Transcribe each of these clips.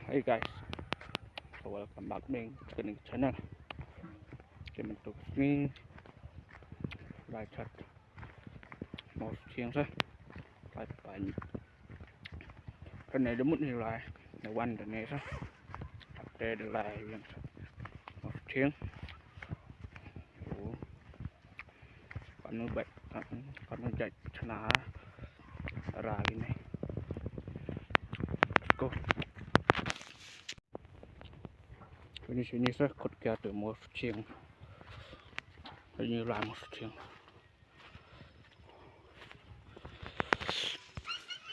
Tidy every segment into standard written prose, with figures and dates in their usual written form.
Hey guys, so welcome back to the channel. Kita bentuk ni live chat một chiếng thôi, live bài cái này đúng như là quanh cái này thôi, đây là một chiếng, còn nó bệnh, còn nó chạy chả ra cái này, go. Ini sini saya kot kia tu một chiếng, như là một chiếng.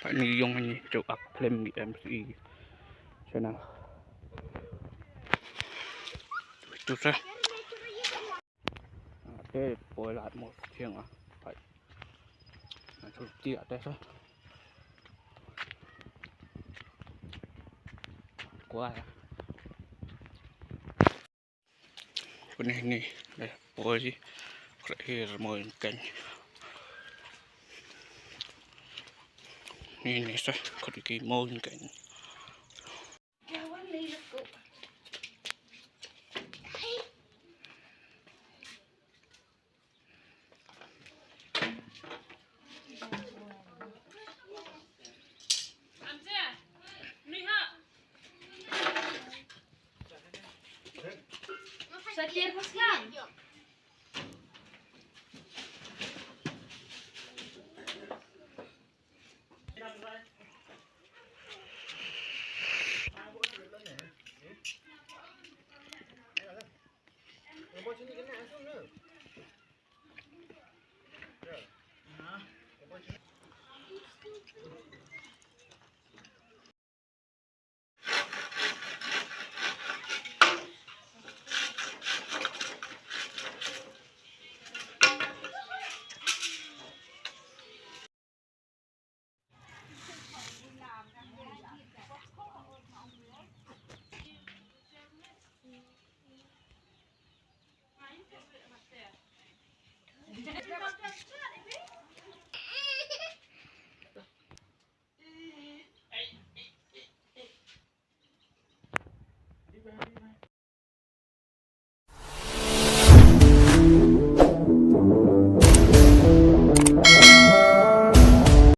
Phải ni dùng như chụp áp lên MC cho nào. Chụp ra. Để bồi lại một chiếng à, phải chụp chia đây thôi. Quá. Cái này nè, đây bồi gì, cái này mồi cành. Ini sah kot ki mau kan. Saya tiar pas kan?